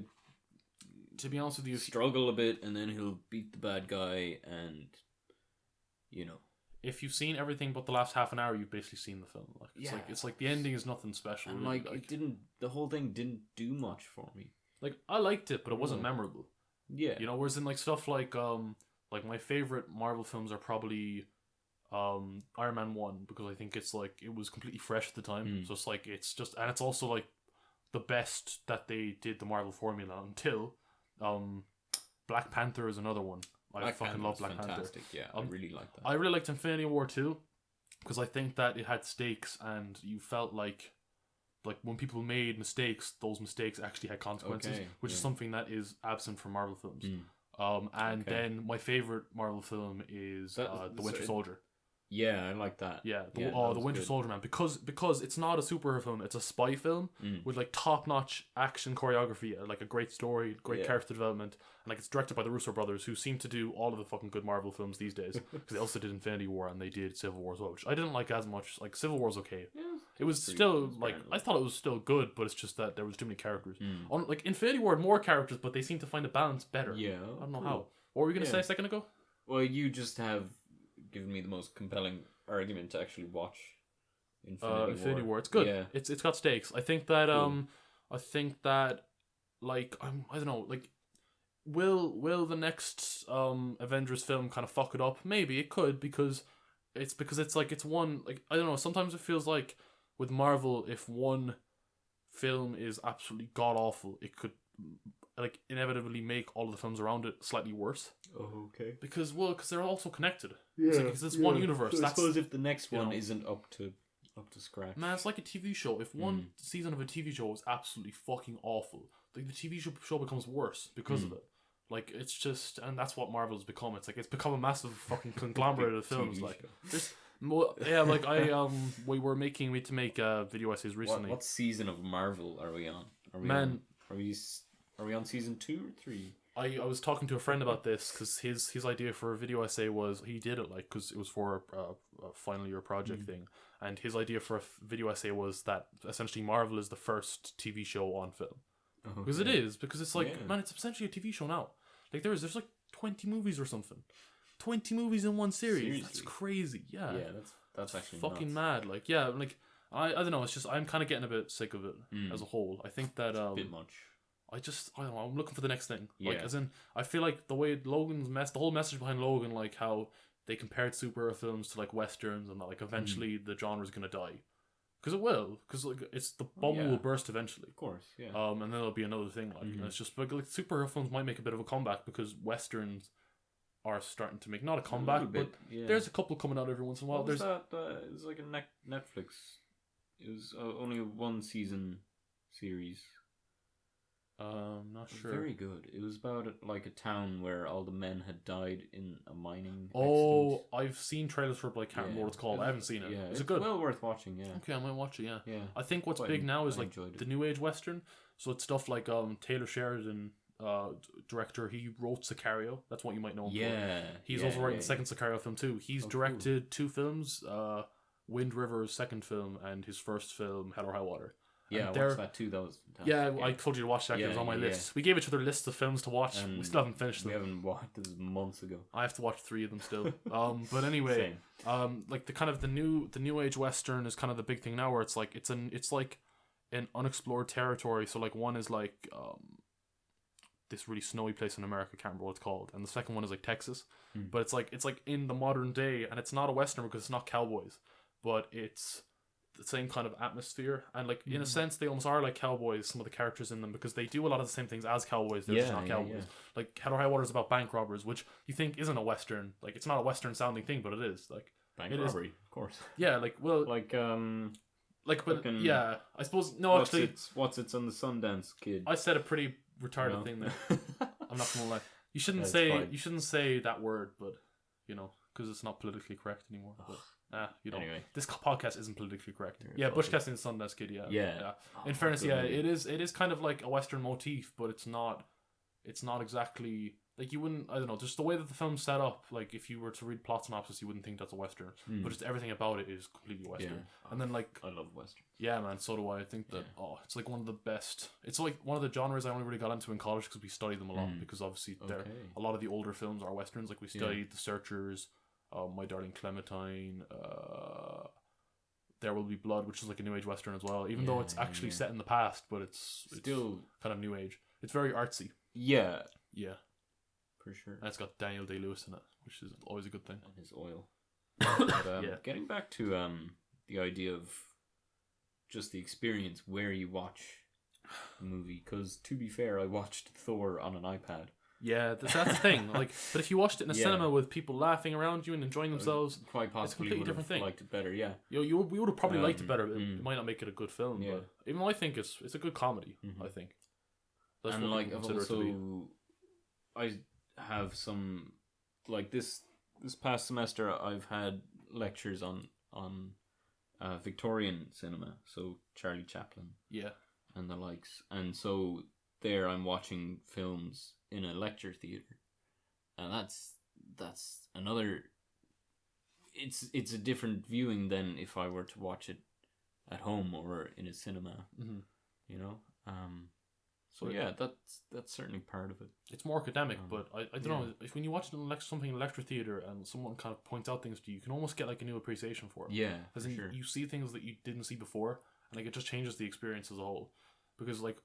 to be honest with you, struggle a bit, and then he'll beat the bad guy, and you know. If you've seen everything but the last half an hour, you've basically seen the film. Like it's like the ending is nothing special. And really. like the whole thing didn't do much for me. Like I liked it, but it wasn't memorable. Yeah. You know, whereas in like stuff like my favorite Marvel films are probably Iron Man 1 because I think it's like it was completely fresh at the time. So it's like it's also like the best that they did the Marvel formula until Black Panther is another one. I fucking love Black Panther. Yeah, I really like that. I really liked Infinity War too, because I think that it had stakes, and you felt like when people made mistakes, those mistakes actually had consequences, which is something that is absent from Marvel films. Then my favorite Marvel film is The Winter Soldier. Yeah, I like that. Yeah, the Winter Soldier Man, because it's not a superhero film, it's a spy film with like top notch action choreography, like a great story, great character development, and like it's directed by the Russo brothers, who seem to do all of the fucking good Marvel films these days. Because they also did Infinity War and they did Civil War as well, which I didn't like as much. Like Civil War's okay. Yeah, it was still like I thought it was still good, but it's just that there was too many characters. On like Infinity War had more characters, but they seem to find a balance better. Yeah, I don't know how. What were we gonna say a second ago? Well, you just have given me the most compelling argument to actually watch Infinity War. It's good. Yeah. It's got stakes. I think that like I don't know, like will the next Avengers film kind of fuck it up? Maybe it could, because it's like it's one, like I don't know, sometimes it feels like with Marvel, if one film is absolutely god awful, it could like inevitably make all of the films around it slightly worse. Oh, okay. Because they're also connected. Yeah, because it's one universe. So I suppose if the next one isn't up to scratch, man, it's like a TV show. If one season of a TV show is absolutely fucking awful, like the TV show becomes worse because of it. Like it's just, and that's what Marvel's become. It's like it's become a massive fucking conglomerate of films. Like there's. Yeah, like we had to make video essays recently. What season of Marvel are we on? Are we on season 2 or 3? I was talking to a friend about this because his idea for a video essay was, he did it like because it was for a final year project thing, and his idea for a video essay was that essentially Marvel is the first TV show on film. Because it is, because it's like man, it's essentially a TV show now. Like there's like 20 movies or something. 20 movies in one series. Seriously? That's crazy. Yeah. Yeah, that's actually fucking mad. Like yeah, like I don't know, it's just I'm kind of getting a bit sick of it as a whole. I think that a bit much. I don't know, I'm looking for the next thing. Like as in I feel like the way Logan's the whole message behind Logan, like how they compared superhero films to like westerns, and that like eventually the genre's going to die. Because it will, because like it's the bubble will burst eventually. Of course, yeah. And then there'll be another thing like and it's just like superhero films might make a bit of a comeback because westerns are starting to make not a comeback, but there's a couple coming out every once in a while. What was that? It was like a Netflix. It was only a 1-season series. Not sure. Very good. It was about like a town where all the men had died in a mining accident. I've seen trailers for it, but I can't remember what it's called. I haven't seen it. Yeah, is it good? Well worth watching. Yeah. Okay, I might watch it. Yeah. Yeah. I think what's big now is like the new age western. So it's stuff like Taylor Sheridan, director. He wrote Sicario. That's what you might know him for. He's also writing the second Sicario film too. He's directed 2 films. Wind River's second film and his first film, Hell or High Water. Yeah, I watched that too. That was fantastic. Yeah, I told you to watch that. It was on my list. We gave each other lists of films to watch. And we still haven't finished them. We haven't watched this months ago. I have to watch 3 of them still. But anyway, like the kind of the new age western is kind of the big thing now, where it's like it's like an unexplored territory. So like one is like this really snowy place in America. I can't remember what it's called, and the second one is like Texas. But it's like in the modern day, and it's not a western because it's not cowboys, but it's the same kind of atmosphere, and like in a sense they almost are like cowboys, some of the characters in them, because they do a lot of the same things as cowboys. They're just not cowboys. Like Hell or High Water is about bank robbers, which you think isn't a western. Like it's not a western sounding thing, but it is. Like bank robbery, of course. Yeah, like well, but yeah, I suppose no. Actually, what's it's on the Sundance Kid? I said a pretty retarded thing there. I'm not gonna lie. You shouldn't say that word, but because it's not politically correct anymore. But, anyway. This podcast isn't politically correct. Bush Cassidy and Sundance Kid. Yeah. In fairness, it is kind of like a western motif, but it's not exactly like you wouldn't. I don't know. Just the way that the film's set up. Like if you were to read plot synopsis, you wouldn't think that's a western. But just everything about it is completely western. Yeah. And then like I love westerns. Yeah, man. So do I. I think that it's like one of the best. It's like one of the genres I only really got into in college because we studied them a lot. Because obviously a lot of the older films are westerns. Like we studied The Searchers. My Darling Clementine, There Will Be Blood, which is like a new age western as well, even though it's actually set in the past, but it's still kind of new age. It's very artsy. Yeah, for sure. And it's got Daniel Day-Lewis in it, which is always a good thing. And his oil. But, getting back to the idea of just the experience where you watch a movie, because to be fair, I watched Thor on an iPad. Yeah, that's the thing. Like, but if you watched it in a cinema with people laughing around you and enjoying themselves, quite possibly it's a completely different thing. Liked it better, yeah. We would have probably liked it better. It might not make it a good film, but even though I think it's a good comedy, I think. That's and like I've also, I have some like this past semester I've had lectures on Victorian cinema, so Charlie Chaplin, and the likes, and so there I'm watching films in a lecture theater, and that's another. It's a different viewing than if I were to watch it at home or in a cinema, you know. So yeah, that's certainly part of it. It's more academic, but I don't know. If when you watch something in a lecture theater and someone kind of points out things to you, you can almost get like a new appreciation for it. Yeah, because you see things that you didn't see before, and like it just changes the experience as a whole. Because like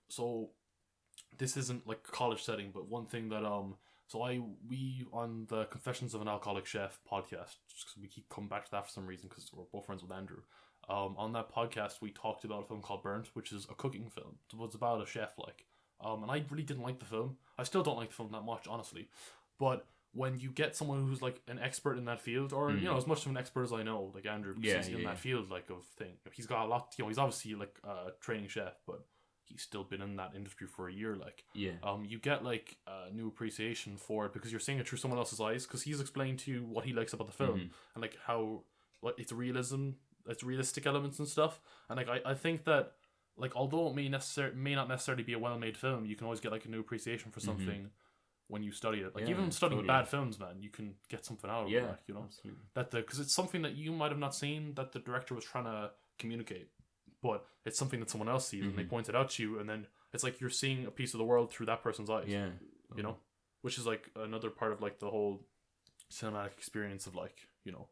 this isn't like a college setting, but one thing that we on the Confessions of an Alcoholic Chef podcast, just because we keep coming back to that for some reason, because we're both friends with Andrew. On that podcast, we talked about a film called Burnt, which is a cooking film. It's about a chef, like. And I really didn't like the film. I still don't like the film that much, honestly. But when you get someone who's like an expert in that field, or you know, as much of an expert as I know, like Andrew, because he's in that field, like of thing. He's got a lot. You know, he's obviously like a training chef, but he's still been in that industry for a year. Like, you get like a new appreciation for it because you're seeing it through someone else's eyes. Because he's explained to you what he likes about the film and like how it's realistic elements and stuff. And like I think that. Like, although it may not necessarily be a well-made film, you can always get like a new appreciation for something when you study it. Like even studying bad films, man, you can get something out of it. Like, you know, absolutely. Because it's something that you might have not seen that the director was trying to communicate, but it's something that someone else sees and they point it out to you, and then it's like you're seeing a piece of the world through that person's eyes. Yeah, you know, which is like another part of like the whole cinematic experience of like, you know,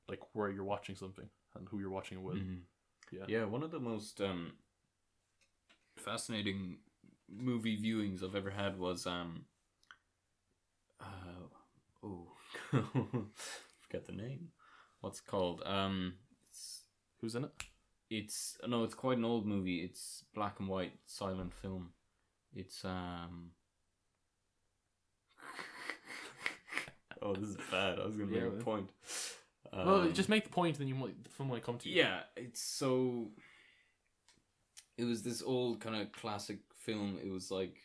like where you're watching something and who you're watching it with. Yeah, one of the most fascinating movie viewings I've ever had was forget the name. What's it called? Who's in it? It's quite an old movie. It's black and white silent film. It's oh, this is bad. I was gonna make a point. Well, just make the point, then the film might come to you. Yeah, it was this old kind of classic film. It was like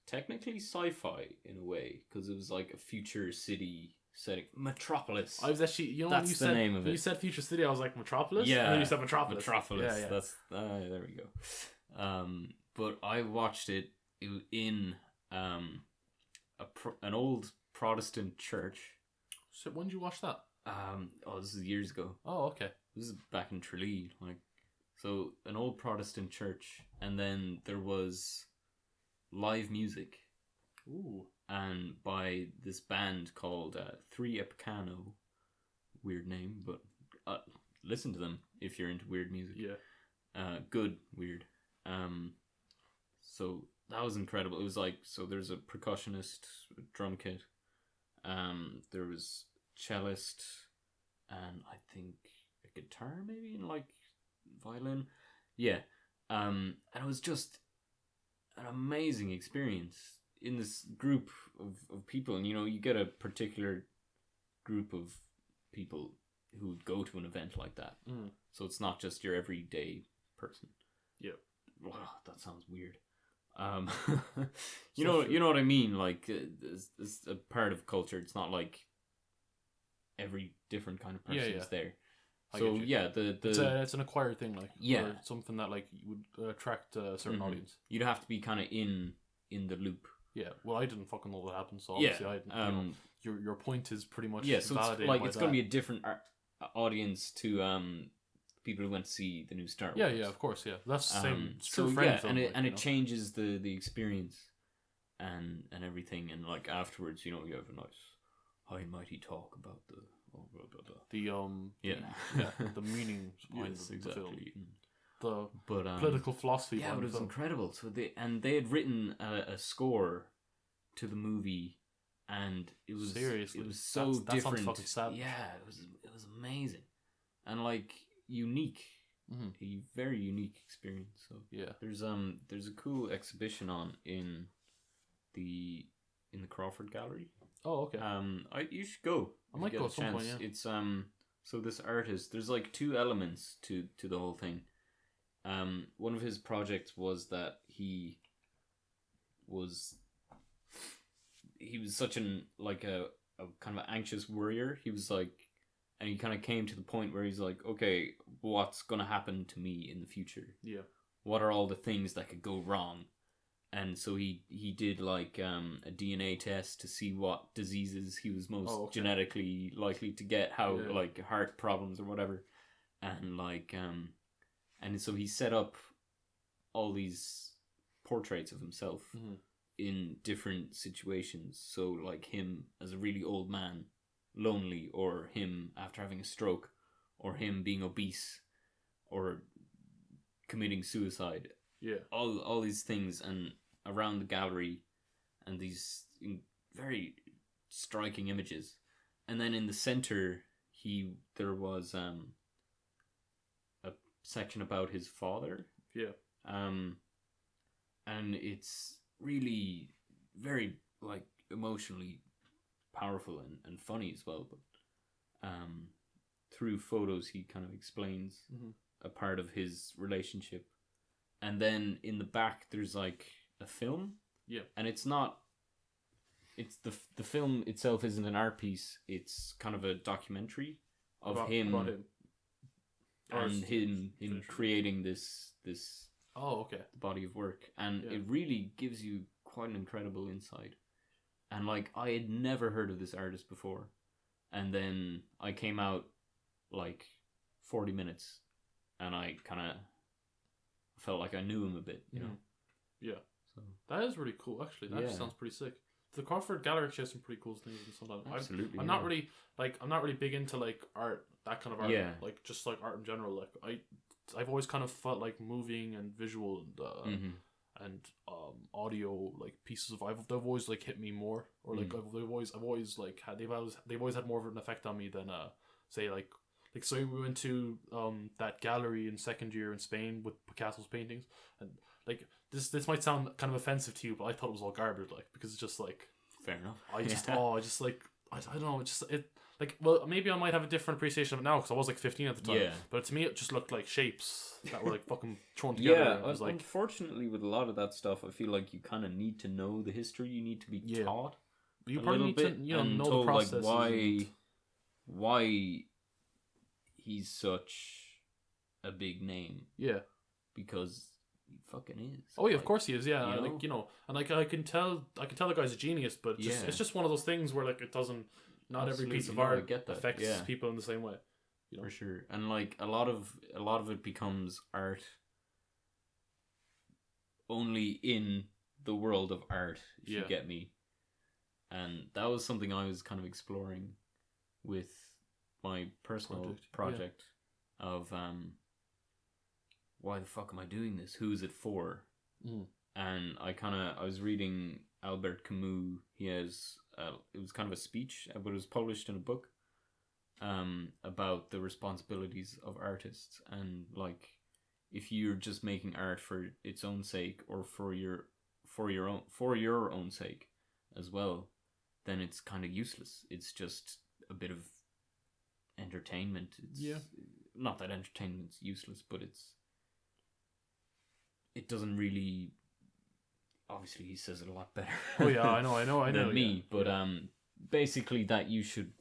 technically sci-fi in a way because it was like a future city setting. Metropolis. I was actually, you know, that's the name of it. When you said future city, I was like Metropolis. Yeah, and then you said Metropolis. Metropolis. Yeah. That's there we go. But I watched it in an old Protestant church. So when did you watch that? This is years ago. Oh, okay. This is back in Tralee, like. So, an old Protestant church, and then there was live music. Ooh. And by this band called Three Epicano. Weird name, but listen to them if you're into weird music. Yeah. Good, weird. So, that was incredible. It was like, so there's a percussionist, a drum kit, there was cellist, and I think a guitar maybe, and like violin, and it was just an amazing experience in this group of people. And you know, you get a particular group of people who would go to an event like that, so it's not just your everyday person. Wow, that sounds weird. You know what I mean, like it's a part of culture. It's not like every different kind of person is there. So it's an acquired thing, like or something that like would attract a certain audience. You'd have to be kind of in the loop. Yeah, well, I didn't fucking know what happened, so obviously I didn't. Your point is pretty much so it's going to be a different audience to people who went to see the new Star Wars. Yeah, of course, yeah, that's the same. It changes the experience and everything, and like afterwards, you know, you have a nice high and mighty talk about the the meaning behind the film, the but political philosophy. Yeah, but it was incredible. So they had written a score to the movie, and it was seriously, it was so different. Fucking sad. Yeah, it was amazing, and like unique, a very unique experience. So yeah, there's a cool exhibition on in the Crawford Gallery. Oh, okay. You should go. I might go at some point. Yeah. It's so this artist, there's like two elements to the whole thing. One of his projects was that he was such a kind of an anxious worrier. He was like and he kind of came to the point where he's like, okay, what's gonna happen to me in the future? Yeah. What are all the things that could go wrong? And so he did like a DNA test to see what diseases he was most genetically likely to get, like heart problems or whatever, and like and so he set up all these portraits of himself in different situations. So like him as a really old man, lonely, or him after having a stroke, or him being obese, or committing suicide. Yeah. All these things, and around the gallery, and these very striking images. And then in the center, there was a section about his father. Yeah. And it's really very like emotionally powerful and funny as well. But through photos, he kind of explains a part of his relationship. And then in the back, there's like a film. Yeah. And it's the film itself isn't an art piece. It's kind of a documentary of him. And him creating this body of work. And it really gives you quite an incredible insight. And like, I had never heard of this artist before. And then I came out like 40 minutes and I kind of felt like I knew him a bit, you know? Yeah. So that is really cool, actually. That sounds pretty sick. The Crawford Gallery actually has some pretty cool things and stuff. Absolutely. I'm not really big into like art, that kind of art. Yeah. Like just like art in general. Like I've always kind of felt like moving and visual and audio like pieces of they've always like hit me more, or like I've always like had they've always had more of an effect on me than say like so we went to that gallery in second year in Spain with Picasso's paintings, and like this might sound kind of offensive to you, but I thought it was all garbage, like, because it's just like, fair enough. I don't know, well, maybe I might have a different appreciation of it now because I was like 15 at the time. Yeah. But to me, it just looked like shapes that were like fucking thrown together. Yeah, it was like, unfortunately, with a lot of that stuff, I feel like you kind of need to know the history. You need to be taught. You probably need to know the process. Like why he's such a big name. Yeah. Because he fucking is. Oh yeah, of course he is. Yeah, and like I can tell the guy's a genius, but it's just one of those things where like it doesn't. Not every piece of art affects people in the same way. You know? For sure, and like a lot of it becomes art only in the world of art. If you get me, and that was something I was kind of exploring with my personal project of why the fuck am I doing this? Who is it for? And I was reading Albert Camus. He has it was kind of a speech, but it was published in a book about the responsibilities of artists, and like if you're just making art for its own sake or for your own sake as well, then it's kind of useless. It's just a bit of entertainment. Not that entertainment's useless, but it doesn't really. Obviously, he says it a lot better. Oh yeah, I know. than me, but basically that you should